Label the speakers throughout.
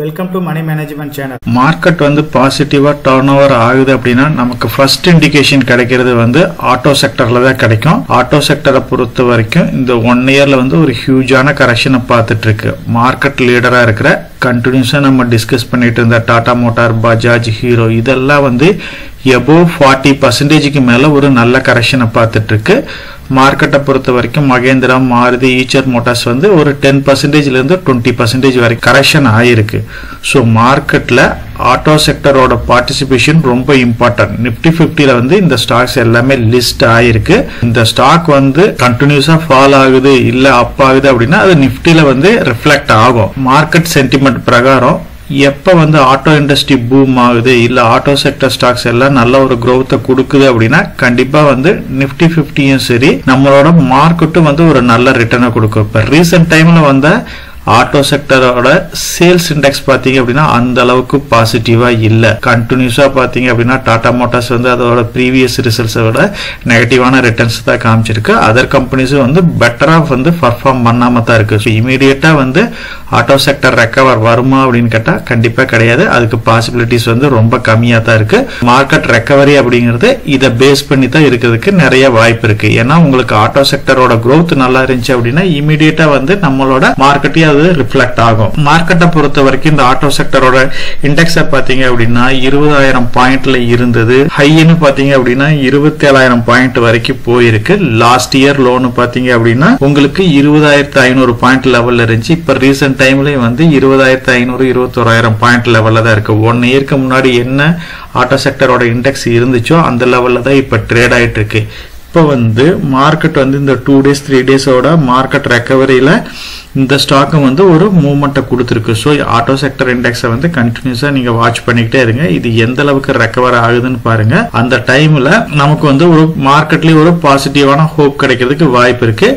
Speaker 1: Welcome to money management channel.
Speaker 2: Market வந்து பாசிட்டிவா turn over ஆகுது அப்படின்னா நமக்கு ஃபர்ஸ்ட் இண்டிகேஷன் கிடைக்கிறது வந்து ஆட்டோ செக்டர்ல தான் கிடைக்கும். ஆட்டோ செக்டரை பொறுத்த வரைக்கும் இந்த 1 இயர்ல வந்து ஒரு ஹியூஜான கரெக்ஷனை பார்த்துட்டு இருக்கு. மார்க்கெட் லீடரா இருக்கிற கண்டினியூஸா நம்ம டிஸ்கஸ் பண்ணிட்டு இருந்த டாடா மோட்டார், பஜாஜ், ஹீரோ இதெல்லாம் வந்து எபோவ் 40% மேல ஒரு நல்ல கரெக்ஷனை பார்த்துட்டு இருக்கு. மார்க்கெட்டை பொறுத்த வரைக்கும் மகேந்திரா, மாருதி, ஈச்சர் மோட்டார்ஸ் வந்து ஒரு 10%ல இருந்து 20% வரைக்கும் கரெக்ஷன் ஆயிருக்கு. ஸோ மார்க்கெட்ல ஆட்டோ செக்டரோட பார்ட்டிசிபேஷன் ரொம்ப இம்பார்ட்டன்ட். நிப்டி 50ல வந்து இந்த ஸ்டாக்ஸ் எல்லாமே லிஸ்ட் ஆயிருக்கு. இந்த ஸ்டாக் வந்து கண்டினியூஸா ஃபால் ஆகுது இல்ல அப் ஆகுது அப்படின்னா அது நிப்டில வந்து ரிஃப்ளெக்ட் ஆகும். மார்க்கெட் சென்டிமெண்ட் பிரகாரம் எப்ப வந்து ஆட்டோ இண்டஸ்ட்ரி பூம் ஆகுது இல்ல ஆட்டோ செக்டர் ஸ்டாக்ஸ் எல்லாம் நல்ல ஒரு growth கொடுக்குது அப்படின்னா கண்டிப்பா வந்து நிப்டி 50யும் சரி நம்மளோட மார்க்கெட்டும் வந்து ஒரு நல்ல ரிட்டர்னை கொடுக்கும். இப்ப ரீசெண்ட் டைம்ல வந்த ஆட்டோ செக்டரோட சேல்ஸ் இண்டெக்ஸ் பாத்தீங்க அப்படின்னா அந்த அளவுக்கு பாசிட்டிவா இல்ல. கண்டினியூஸா பாத்தீங்க அப்படின்னா டாடா மோட்டார்ஸ் வந்து அதோட ப்ரீவியஸ் ரிசல்ட்ஸோட நெகட்டிவான ரிட்டர்ன்ஸ் தான் காமிச்சிருக்கு. அதர் கம்பெனிஸும் வந்து பெட்டரா வந்து பர்ஃபார்ம் பண்ணாம தான் இருக்கு. ஸோ இமீடியட்டா வந்து ஆட்டோ செக்டர் ரெக்கவர் வருமா அப்படின்னு கேட்டா கண்டிப்பா கிடையாது. அதுக்கு பாசிபிலிட்டிஸ் வந்து ரொம்ப கம்மியா தான் இருக்கு. மார்க்கெட் ரெக்கவரி அப்படிங்கிறது இதை பேஸ் பண்ணி தான் இருக்கிறதுக்கு நிறைய வாய்ப்பு இருக்கு. ஏன்னா உங்களுக்கு ஆட்டோ செக்டரோட growth நல்லா இருந்துச்சு அப்படின்னா இமீடியட்டா வந்து நம்மளோட மார்க்கெட்டையும் அது ரிஃப்ளெக்ட் ஆகும். மார்க்கெட்டை பொறுத்த வரைக்கும் இந்த ஆட்டோ செக்டரோட இண்டெக்ஸ் பாத்தீங்க அப்படின்னா 20,000 பாயிண்ட்ல இருந்தது. ஹைன்னு பாத்தீங்க அப்படின்னா 27,000 பாயிண்ட் வரைக்கும் போயிருக்கு. லாஸ்ட் இயர் லோனு பாத்தீங்க அப்படின்னா உங்களுக்கு 20,500 பாயிண்ட் லெவல்ல இருந்துச்சு. இப்ப ரீசெண்ட் டைம்லயும் வந்து 20,500 21,000 பாயிண்ட் லெவல்ல தான் இருக்கு. 1 இயருக்கு முன்னாடி என்ன ஆட்டோ செக்டரோட இண்டெக்ஸ் இருந்துச்சோ அந்த லெவல்ல தான் இப்ப ட்ரேட் ஆயிட்டு இருக்கு. இப்ப வந்து மார்க்கெட் வந்து இந்த 2 days 3 daysோட மார்க்கெட் ரெக்கவரியில இந்த ஸ்டாக்கும் வந்து ஒரு மூவ்மெண்ட்டை கொடுத்துருக்கு. ஸோ ஆட்டோ செக்டர் இண்டெக்ஸை வந்து கண்டினியூஸா நீங்க வாட்ச் பண்ணிக்கிட்டே இருங்க. இது எந்த அளவுக்கு ரெக்கவர் ஆகுதுன்னு பாருங்க. அந்த டைம்ல நமக்கு வந்து ஒரு மார்க்கெட்லயே ஒரு பாசிட்டிவான ஹோப் கிடைக்கிறதுக்கு வாய்ப்பு இருக்கு.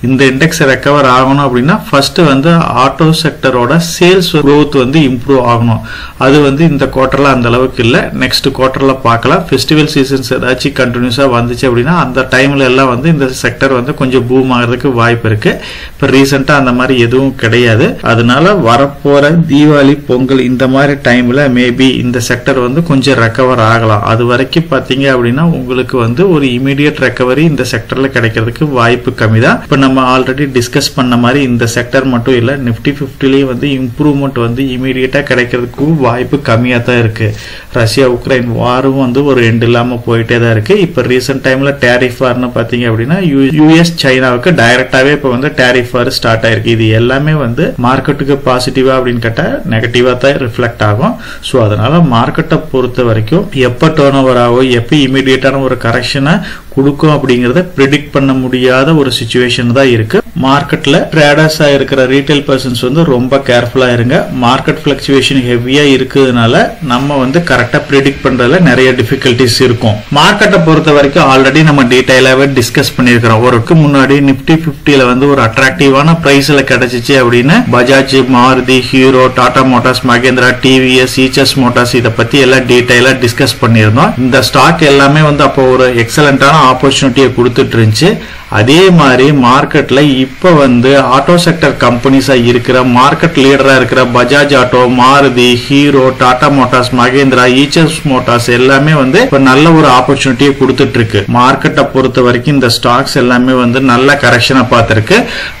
Speaker 2: இந்த இண்டெக்ஸ் ரெக்கவர் ஆகணும் அப்படின்னா ஃபர்ஸ்ட் வந்து ஆட்டோ செக்டரோட சேல்ஸ் growth வந்து இம்ப்ரூவ் ஆகணும். அது வந்து இந்த குவார்டர்ல அந்த அளவுக்கு இல்ல. நெக்ஸ்ட் குவார்டர்ல பார்க்கலாம். ஃபெஸ்டிவல் சீசன்ஸ் ஏதாச்சும் கண்டினியூஸா வந்துச்சு அப்படின்னா அந்த டைம்ல எல்லாம் வந்து இந்த செக்டர் வந்து கொஞ்சம் பூம் ஆகிறதுக்கு வாய்ப்பு இருக்கு. இப்ப ரீசெண்டா அந்த மாதிரி எதுவும் கிடையாது. அதனால வரப்போற தீபாவளி, பொங்கல் இந்த மாதிரி டைம்ல மேபி இந்த செக்டர் வந்து கொஞ்சம் ரெக்கவர் ஆகலாம். அது வரைக்கும் பாத்தீங்க அப்படின்னா உங்களுக்கு வந்து ஒரு இமீடியட் ரெக்கவரி இந்த செக்டர்ல கிடைக்கிறதுக்கு வாய்ப்பு கம்மி தான். இப்ப நம்ம ஆல்ரெடி டிஸ்கஸ் பண்ண மாதிரி இந்த செக்டர் மட்டும் இல்ல நிப்டி 50லயே வந்து இம்ப்ரூவ்மெண்ட் வந்து இமீடியட்டா கிடைக்கிறதுக்கு வாய்ப்பு கம்மியா தான் இருக்கு. ரஷ்யா உக்ரைன் வாரும் வந்து ஒரு எண்ட் இல்லாம போயிட்டே தான் இருக்கு. இப்ப ரீசெண்ட் டைம்ல டேரிஃப் வார்னு பாத்தீங்க அப்படின்னா யுஎஸ் சைனாவுக்கு டைரக்டாவே இப்ப வந்து டேரிஃப் வார் ஸ்டார்ட் ஆயிருக்கு. இது எல்லாமே வந்து மார்க்கெட்டுக்கு பாசிட்டிவா அப்படின்னு கேட்டா நெகட்டிவா தான் ரிஃப்ளெக்ட் ஆகும். சோ அதனால மார்க்கெட்டை பொறுத்த வரைக்கும் எப்ப டர்ன் ஓவர் ஆகும், எப்ப இமீடியட்டான ஒரு கரெக்ஷனை கொடுக்கும் அப்படிங்கறத ப்ரெடிக்ட் பண்ண முடியாத ஒரு சிச்சுவேஷன் தான் இருக்கு. மார்க்கெட்ல ட்ரேடர்ஸா இருக்கிற ரீட்டைல் பர்சன்ஸ் வந்து ரொம்ப கேர்ஃபுல்லா இருங்க. மார்க்கெட் பிளக்சுவேஷன் ஹெவியா இருக்கிறதுனால நம்ம வந்து கரெக்டா ப்ரெடிக்ட் பண்றதுல நிறைய டிஃபிகல்டிஸ் இருக்கும். மார்க்கெட்டை பொறுத்த வரைக்கும் ஆல்ரெடி நம்ம டீடைலாவே டிஸ்கஸ் பண்ணிருக்கிறோம். ஒருக்கு முன்னாடி நிப்டி 50ல வந்து ஒரு அட்ராக்டிவான பிரைஸ்ல கிடைச்சிச்சு அப்படின்னு பஜாஜ், மாருதி, ஹீரோ, டாடா மோட்டார்ஸ், மகேந்திரா, டிவிஎஸ், ஈச்சர்ஸ் மோட்டார்ஸ் இதை பத்தி எல்லாம் டீடைலா டிஸ்கஸ் பண்ணியிருந்தோம். இந்த ஸ்டாக் எல்லாமே வந்து அப்போ ஒரு எக்ஸலண்டான ஆப்பர்ச்சுனிட்டியை கொடுத்துட்டு இருந்துச்சு. அதே மாதிரி மார்க்கெட்ல இப்ப வந்து ஆட்டோ செக்டர் கம்பெனிஸா இருக்கிற மார்க்கெட் லீடரா இருக்கிற Bajaj auto, Maruti, Hero, Tata Motors, Mahindra, Eichers Motors எல்லாமே வந்து இப்ப நல்ல ஒரு ஆப்பர்ச்சுனிட்டியை கொடுத்துட்டு இருக்கு. மார்க்கெட்டை பொறுத்த வரைக்கும் இந்த ஸ்டாக்ஸ் எல்லாமே வந்து நல்ல கரெக்ஷனை பார்த்திருக்கு.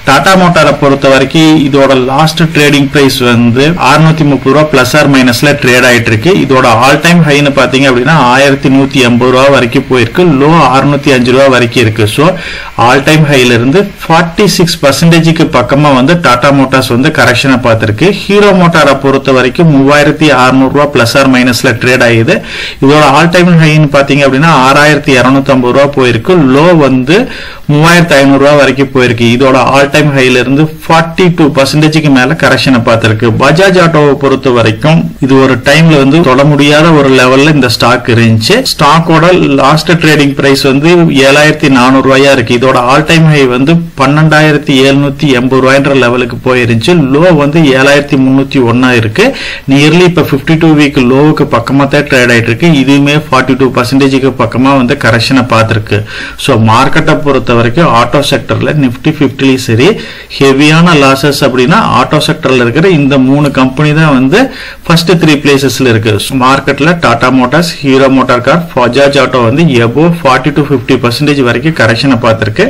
Speaker 2: டாடா மோட்டாரை பொறுத்த வரைக்கும் இதோட லாஸ்ட் ட்ரேடிங் பிரைஸ் வந்து 630 ரூபா பிளஸ் ஆர் மைனஸ்ல ட்ரேட் ஆயிட்டு இருக்கு. இதோட ஆல் டைம் ஹைன்னு பாத்தீங்க அப்படின்னா 1180 ரூபா வரைக்கும் போயிருக்கு. லோ 605 ரூபா வரைக்கும் இருக்கு. சோ ஆல் டைம் ஹைல இருந்து 46% பக்கமா வந்து டாடா மோட்டார்ஸ் வந்து கரெக்ஷனை பார்த்திருக்கு. ஹீரோ மோட்டாரை பொறுத்த வரைக்கும் 3600 ரூபா பிளஸ் ஆர் மைனஸ்ல ட்ரேட் ஆகுது. இதோட ஆல் டைம் ஹைன்னு பாத்தீங்க அப்படின்னா 6250 ரூபா போயிருக்கு. லோ வந்து 3500 ரூபா வரைக்கும் போயிருக்கு. இதோட ஆல் டைம் ஹைல இருந்து 42% மேல கரெக்ஷனை பார்த்திருக்கு. பஜாஜ் ஆட்டோவை பொறுத்த வரைக்கும் இது ஒரு டைம்ல வந்து தொட முடியாத ஒரு லெவல்ல இந்த ஸ்டாக் இருந்துச்சு. ஸ்டாக்கோட லாஸ்ட் ட்ரேடிங் பிரைஸ் வந்து 7400 ரூபாயா இருக்கு. இதோட ஆல் டைம் ஹை வந்து 12,000 8780 ரூபாய்ன்ற லெவலுக்கு போயிருந்துச்சு. லோ வந்து 7301 இருக்கு. நியர்லி இப்ப 52 வீக் லோவுக்கு பக்கமா தான் ட்ரேட் ஆயிட்டு இருக்கு. இதுவுமே 42% பக்கமா வந்து கரெக்ஷனை பார்த்திருக்கு. சோ மார்க்கெட்டை பொறுத்த வரைக்கும் ஆட்டோ செக்டர்ல நிப்டி 50லயும் சரி ஹெவியான லாசஸ் அப்படின்னா ஆட்டோ செக்டர்ல இருக்கிற இந்த 3 கம்பெனி தான் வந்து ஃபர்ஸ்ட் 3 பிளேசஸ்ல இருக்கு. மார்க்கெட்ல Tata Motors, hero motor car, Bajaj auto வந்து எபோவ் 40 to 50% வரைக்கும் கரெக்ஷனை பார்த்திருக்கு.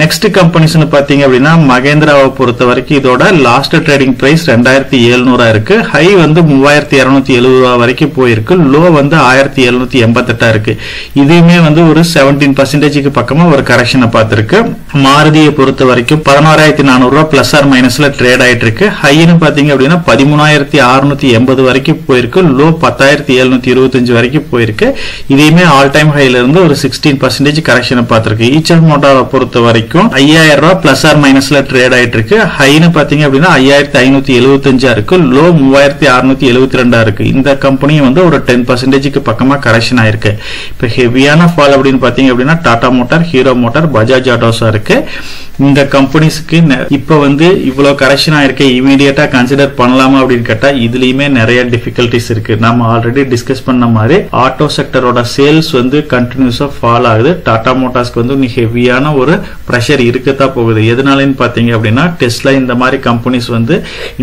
Speaker 2: நெக்ஸ்ட் கம்பெனிஸ்னு பாத்தீங்க அப்படின்னா மகேந்திராவை பொறுத்த வரைக்கும் இதோட லாஸ்ட் ட்ரேடிங் பிரைஸ் 2700 இருக்கு. ஹை வந்து 3270 ரூபாய் வரைக்கும் போயிருக்கு. லோ வந்து 1788 இருக்கு. இதுவுமே வந்து ஒரு 17% பக்கமா ஒரு கரெக்ஷனை பார்த்திருக்கு. மாருதியை பொறுத்த வரைக்கும் 11400 ரூபாய் பிளஸ் ஆர் மைனஸ்ல ட்ரேட் ஆயிட்டு இருக்கு. ஹைன்னு பாத்தீங்க அப்படின்னா 13680 வரைக்கும் போயிருக்கு. லோ 10725 வரைக்கும் போயிருக்கு. இதையுமே ஆல் டைம் ஹைல இருந்து ஒரு 16% கரெக்ஷனை பார்த்திருக்கு. ஈச்சர் மோட்டாரை பொறுத்த வரைக்கும் 5000 ரூபாய் பிளஸ் ஆர் மைனஸ்ல ட்ரேட் ஆயிட்டு இருக்கு. ஹைன்னு பாத்தீங்க அப்படின்னா 5575 இருக்கு. லோ 3672 இருக்கு. இந்த கம்பெனியும் வந்து ஒரு 10% பக்கமா கரெக்ஷன் ஆயிருக்கு. இப்ப ஹெவியான ஃபால் அப்படின்னு பாத்தீங்க அப்படின்னா டாடா மோட்டார், ஹீரோ மோட்டார், பஜாஜ் ஆட்டோஸா இருக்கு. இந்த கம்பெனிஸ்க்கு இப்ப வந்து இவ்வளவு கரெக்ஷன் ஆயிருக்கு, இமீடியட்டா கன்சிடர் பண்ணலாமா அப்படின்னு கேட்டா இதுலயுமே நிறைய டிஃபிகல்டிஸ் இருக்கு. நம்ம ஆல்ரெடி டிஸ்கஸ் பண்ண மாதிரி ஆட்டோ செக்டரோட சேல்ஸ் வந்து கண்டினியூஸா ஃபால் ஆகுது. டாடா மோட்டார்ஸ்க்கு வந்து ஹெவியான ஒரு பிரஷர் இருக்கத்தான் போகுது. எதனாலன்னு பாத்தீங்க அப்படின்னா டெஸ்லா இந்த மாதிரி கம்பெனிஸ் வந்து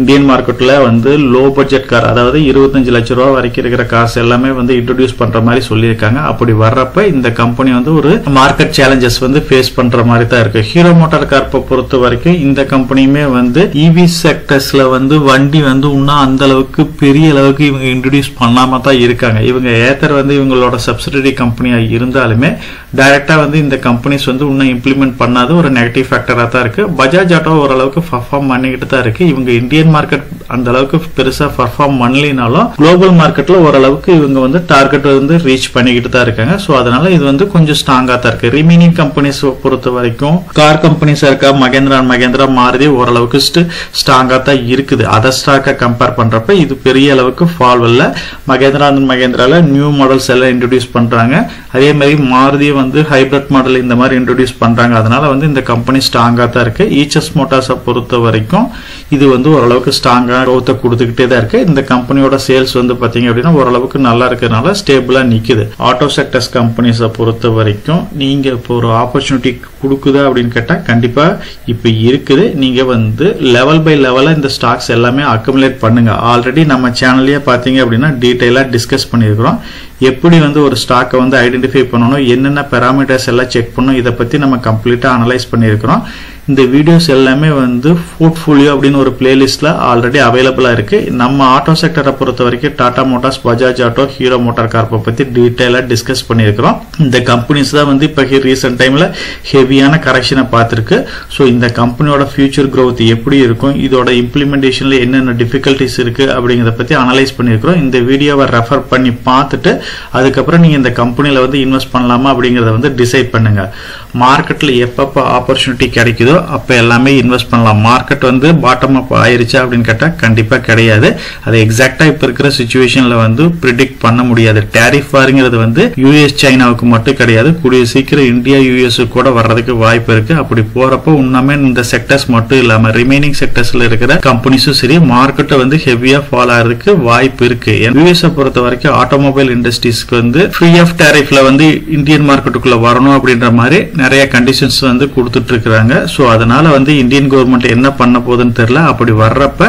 Speaker 2: இந்தியன் மார்க்கெட்ல வந்து லோ பட்ஜெட் கார், அதாவது 25 லட்சம் ரூபாய் வரைக்கும் இருக்கிற கார்ஸ் எல்லாமே வந்து இன்ட்ரோடியூஸ் பண்ற மாதிரி சொல்லியிருக்காங்க. அப்படி வர்றப்ப இந்த கம்பெனி வந்து ஒரு மார்க்கெட் சேலஞ்சஸ் வந்து ஃபேஸ் பண்ற மாதிரி தான் இருக்கு. ஹீரோ மோட்டார் கார்ப்பை பொறுத்த வரைக்கும் இந்த கம்பெனியுமே வந்து இவி செக்டர்ஸ்ல வந்து வண்டி வந்து இன்னும் அந்த அளவுக்கு பெரிய அளவுக்கு இவங்க இன்ட்ரோடியூஸ் பண்ணாம தான் இருக்காங்க. இவங்க ஏத்தர் வந்து இவங்களோட சப்சிடரி கம்பெனியா இருந்தாலுமே டைரக்டா வந்து இந்த கம்பெனிஸ் வந்து இன்னும் இம்ப்ளிமெண்ட் பண்ணாத ஒரு நெகட்டிவ் ஃபேக்டரா தான் இருக்கு. பஜாஜ் ஆட்டோ ஓரளவுக்கு பர்ஃபார்ம் பண்ணிக்கிட்டு தான் இருக்கு. இவங்க இந்தியன் மார்க்கெட் அந்த அளவுக்கு பெருசா பர்ஃபார்ம் பண்ணலினாலும் குளோபல் மார்க்கெட்ல ஓரளவுக்கு இவங்க வந்து டார்கெட் வந்து ரீச் பண்ணிக்கிட்டு தான் இருக்காங்க. சோ அதனால இது வந்து கொஞ்சம் ஸ்ட்ராங்கா தான் இருக்கு. ரிமைனிங் கம்பெனிஸ் பொறுத்த வரைக்கும் கார் கம்பெனிஸா இருக்கா மகேந்திரா, மாருதி ஓரளவுக்கு ஸ்ட்ராங்கா தான் இருக்குது. அதர் ஸ்டாக்கை கம்பேர் பண்றப்ப இது பெரிய அளவுக்கு ஃபால் இல்ல. மகேந்திரால நியூ மாடல்ஸ் எல்லாம் இன்ட்ரோடியூஸ் பண்றாங்க. அதே மாதிரி மாருதி வந்து ஹைபிரிட் மாடல் இந்த மாதிரி இன்ட்ரோடியூஸ் பண்றாங்க. அதனால வந்து இந்த கம்பெனி ஸ்ட்ராங்கா தான் இருக்கு. ஈச்சஸ் மோட்டார்ஸை பொறுத்த வரைக்கும் இது வந்து ஓரளவுக்கு ஸ்ட்ராங்கா growth கொடுத்துக்கிட்டே தான் இருக்கு. இந்த கம்பெனியோட சேல்ஸ் வந்து பாத்தீங்க அப்படின்னா ஓரளவுக்கு நல்லா இருக்கிறதுனால ஸ்டேபிளா நிக்குது. ஆட்டோ செக்டர்ஸ் கம்பெனிஸை பொறுத்த வரைக்கும் நீங்க இப்போ ஒரு ஆப்பர்ச்சுனிட்டி கொடுக்குதா அப்படின்னு கேட்டா கண்டிப்பா இப்ப இருக்குது. நீங்க வந்து லெவல் பை லெவலா இந்த ஸ்டாக்ஸ் எல்லாமே அக்குமுலேட் பண்ணுங்க. ஆல்ரெடி நம்ம சேனல்லயே பாத்தீங்க அப்படின்னா டீடைலா டிஸ்கஸ் பண்ணிருக்கிறோம். எப்படி வந்து ஒரு ஸ்டாக்கை வந்து ஐடென்டிஃபை பண்ணணும், என்னென்ன பாராமீட்டர்ஸ் எல்லாம் செக் பண்ணணும், இதை பத்தி நம்ம கம்ப்ளீட்டா அனலைஸ் பண்ணியிருக்கிறோம். இந்த வீடியோஸ் எல்லாமே வந்து போர்ட்ஃபோலியோ அப்படின்னு ஒரு பிளேலிஸ்ட்ல ஆல்ரெடி அவைலபிளா இருக்கு. நம்ம ஆட்டோ செக்டரை பொறுத்த வரைக்கும் Tata Motors, Bajaj auto, Hero motor கார்ப்பை பத்தி டீடைலா டிஸ்கஸ் பண்ணியிருக்கிறோம். இந்த கம்பெனிஸ் தான் வந்து இப்ப ரீசென்ட் டைம்ல ஹெவியான கரெக்ஷனை பார்த்திருக்கு. ஸோ இந்த கம்பெனியோட ஃபியூச்சர் growth எப்படி இருக்கும், இதோட இம்ப்ளிமெண்டேஷன்ல என்னென்ன டிஃபிகல்டிஸ் இருக்கு அப்படிங்கறத பத்தி அனலைஸ் பண்ணியிருக்கிறோம். இந்த வீடியோவை ரெஃபர் பண்ணி பார்த்துட்டு அதுக்கப்புறம் நீங்க இந்த கம்பெனில வந்து இன்வெஸ்ட் பண்ணலாமா அப்படிங்கறத வந்து டிசைட் பண்ணுங்க. மார்க்கெட்ல எப்பப்ப ஆப்பர்ச்சுனிட்டி கிடைக்குதோ அப்ப எல்லாமே இன்வெஸ்ட் பண்ணலாம். மார்க்கெட் வந்து பாட்டம் அப் ஆயிருச்சா அப்படின்னு கேட்டா கண்டிப்பா கிடையாது. அது எக்ஸாக்டா இப்ப இருக்கிற சிச்சுவேஷன்ல வந்து பிரிடிக்ட் பண்ண முடியாது. டாரிஃப் வாருங்கிறது வந்து யூஎஸ் சைனாவுக்கு மட்டும் கிடையாது, கூடிய சீக்கிரம் இந்தியா யூஎஸ் கூட வர்றதுக்கு வாய்ப்பு இருக்கு. அப்படி போறப்போ உண்மையுமே இந்த செக்டர்ஸ் மட்டும் இல்லாம ரிமைனிங் செக்டர்ஸ்ல இருக்கிற கம்பெனிஸும் சரி மார்க்கெட்டை வந்து ஹெவியா ஃபால் ஆகிறதுக்கு வாய்ப்பு இருக்கு. யூஎஸ் பொறுத்த வரைக்கும் ஆட்டோமொபைல் இண்டஸ்ட்ரீஸ்க்கு வந்து ஃப்ரீ ஆஃப் டாரிஃப்ல வந்து இந்தியன் மார்க்கெட்டுக்குள்ள வரணும் அப்படின்ற மாதிரி நிறைய கண்டிஷன்ஸ் வந்து கொடுத்துட்டு இருக்காங்க. சோ அதனால வந்து இந்தியன் கவர்மெண்ட் என்ன பண்ண போகுதுன்னு தெரியல. அப்படி வர்றப்ப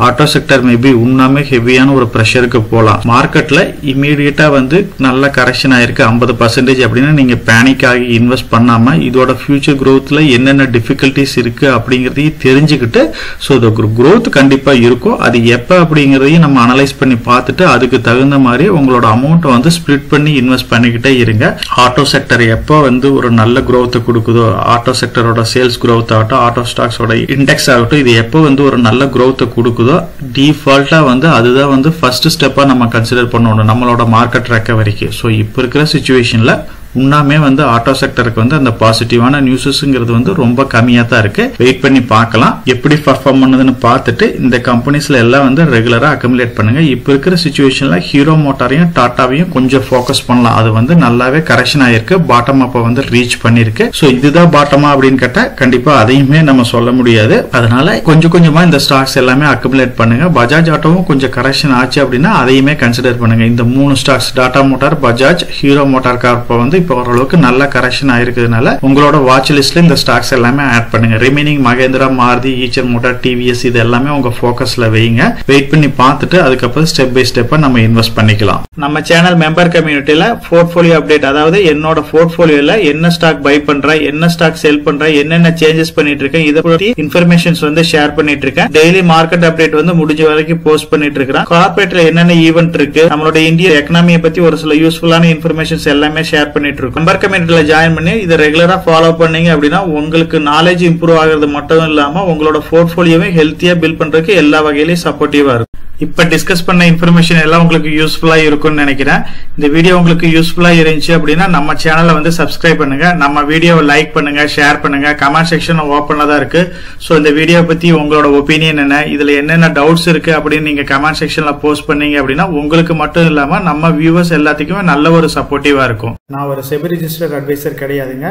Speaker 2: ஆட்டோ செக்டர் மேபி உண்மையுமே ஹெவியான ஒரு பிரஷருக்கு போலாம். மார்க்கெட்ல இமீடியட்டா வந்து நல்ல கரெக்ஷன் ஆயிருக்கு 50% அப்படின்னா நீங்க பேனிக் ஆகி இன்வெஸ்ட் பண்ணாம இதோட ஃபியூச்சர் growthல என்னென்ன டிஃபிகல்டிஸ் இருக்கு அப்படிங்கறதையும் தெரிஞ்சுக்கிட்டு சோ the growth கண்டிப்பா இருக்கும். அது எப்ப அப்படிங்கறதையும் நம்ம அனலைஸ் பண்ணி பார்த்துட்டு அதுக்கு தகுந்த மாதிரி உங்களோட அமௌண்ட் வந்து ஸ்பிளிட் பண்ணி இன்வெஸ்ட் பண்ணிக்கிட்டே இருங்க. ஆட்டோ செக்டர் எப்ப வந்து ஒரு நல்ல growth கொடுக்குதோ, ஆட்டோ செக்டரோட சேல்ஸ் growth ஆகட்டும், ஆட்டோ ஸ்டாக்ஸோட இண்டெக்ஸ் ஆகட்டும், இது எப்போ வந்து ஒரு நல்ல growth கொடுக்குதோ டிஃபால்ட்டா வந்து அதுதான் வந்து ஃபர்ஸ்ட் ஸ்டெப்பா நம்ம கன்சிடர் பண்ணணும் நம்மளோட மார்க்கெட் ரெக்கவரிக்கு. ஸோ இப்போ இருக்கிற சிச்சுவேஷன்ல உண்மையாமே வந்து ஆட்டோ செக்டருக்கு வந்து அந்த பாசிட்டிவான நியூஸஸ்ங்கிறது வந்து ரொம்ப கம்மியா தான் இருக்கு. வெயிட் பண்ணி பார்க்கலாம் எப்படி பெர்ஃபார்ம் பண்ணுதுன்னு பார்த்துட்டு இந்த கம்பெனிஸ்ல எல்லாம் வந்து ரெகுலரா அக்குமுலேட் பண்ணுங்க. இப்ப இருக்கிற சிச்சுவேஷன்ல ஹீரோ மோட்டாரையும் டாட்டாவையும் கொஞ்சம் ஃபோக்கஸ் பண்ணலாம். அது வந்து நல்லாவே கரெக்ஷன் ஆயிருக்கு, பாட்டம் அப்ப வந்து ரீச் பண்ணிருக்கு. சோ இதுதான் பாட்டமா அப்படின்னு கேட்டா கண்டிப்பா அதையுமே நம்ம சொல்ல முடியாது. அதனால கொஞ்சம் கொஞ்சமா இந்த ஸ்டாக்ஸ் எல்லாமே அக்குமுலேட் பண்ணுங்க. பஜாஜ் ஆட்டோவும் கொஞ்சம் கரெக்ஷன் ஆச்சு அப்படின்னா அதையுமே கன்சிடர் பண்ணுங்க. இந்த 3 stocks Tata Motor, Bajaj, Hero Motor Corp வந்து இப்போ ஓரளவுக்கு நல்ல கரெக்ஷன் ஆயிருக்கிறதுனால உங்களோட வாட்ச் லிஸ்ட்ல இந்த ஸ்டாக்ஸ் எல்லாமே ஆட் பண்ணுங்க. Remaining Mahindra, Maruti, Eicher Motor, TVS இது எல்லாமே உங்க போக்கஸ்ல வைங்க. வெயிட் பண்ணி பார்த்துட்டு அதுக்கப்புறம் ஸ்டெப் பை ஸ்டெப்பா நம்ம இன்வெஸ்ட் பண்ணிக்கலாம். நம்ம சேனல் மெம்பர் கம்யூனிட்டியில போர்ட்போலியோ அப்டேட், அதாவது என்னோட போர்ட்போலியோல என்ன ஸ்டாக் பை பண்றேன், என்ன ஸ்டாக் செல் பண்றேன், என்னென்ன சேஞ்சஸ் பண்ணிட்டு இருக்கேன், இதை பத்தி இன்ஃபர்மேஷன்ஸ் வந்து ஷேர் பண்ணிட்டு இருக்கேன். டெய்லி மார்க்கெட் அப்டேட் வந்து முடிஞ்ச வரைக்கும் போஸ்ட் பண்ணிட்டு இருக்கேன். கார்பரேட்ல என்னென்ன ஈவென்ட் இருக்கு, நம்மளோட இந்திய எக்கனாமியை பத்தி ஒரு சில யூஸ்ஃபுல்லான இன்ஃபர்மேஷன்ஸ் எல்லாமே ஷேர் பண்ணிட்டு இருக்கோம். மெம்பர் கம்யூனிட்டியில ஜாயின் பண்ணி இதை ரெகுலரா ஃபாலோ பண்ணீங்க அப்படின்னா உங்களுக்கு நாலேஜ் இம்ப்ரூவ் ஆகிறது மட்டும் இல்லாம உங்களோட போர்ட்போலியோவை ஹெல்த்தியா பில்ட் பண்றதுக்கு எல்லா வகையிலும் சப்போர்ட்டிவா இருக்கும். இப்ப டிஸ்கஸ் பண்ண இன்ஃபர்மேஷன் எல்லாம் உங்களுக்கு யூஸ்ஃபுல்லா இருக்கும்னு நினைக்கிறேன். இந்த வீடியோ உங்களுக்கு யூஸ்ஃபுல்லா இருந்துச்சு அப்படின்னா நம்ம சேனலை வந்து சப்ஸ்கிரைப் பண்ணுங்க, நம்ம வீடியோவை லைக் பண்ணுங்க, ஷேர் பண்ணுங்க. கமெண்ட் செக்ஷன் ஓப்பன்ல தான் இருக்கு. சோ இந்த வீடியோ பத்தி உங்களோட ஒப்பீனியன் என்ன, இதுல என்னென்ன டவுட்ஸ் இருக்கு அப்படின்னு நீங்க கமெண்ட் செக்ஷன்ல போஸ்ட் பண்ணீங்க அப்படின்னா உங்களுக்கு மட்டும் இல்லாம நம்ம வியூவர்ஸ் எல்லாத்துக்குமே நல்ல ஒரு சப்போர்ட்டிவா இருக்கும்.
Speaker 1: நான் ஒரு செபி ரிஜிஸ்டர்ட் அட்வைசர் கிடையாதுங்க.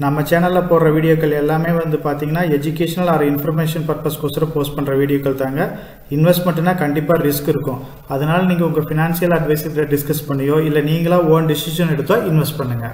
Speaker 1: நம்ம சேனல்ல போடுற வீடியோக்கள் எல்லாமே வந்து பாத்தீங்கன்னா எஜுகேஷனல் ஆர் இன்ஃபர்மேஷன் பர்பஸ்க்கோசரம் போஸ்ட் பண்ற வீடியோக்கள் தாங்க. இன்வெஸ்ட்மெண்ட்னா கண்டிப்பா ரிஸ்க் இருக்கும். அதனால நீங்க உங்க பினான்சியல் அட்வைசர் டிஸ்கஸ் பண்ணியோ இல்ல நீங்களா ஓன் டிசிஷன் எடுத்தோ இன்வெஸ்ட் பண்ணுங்க.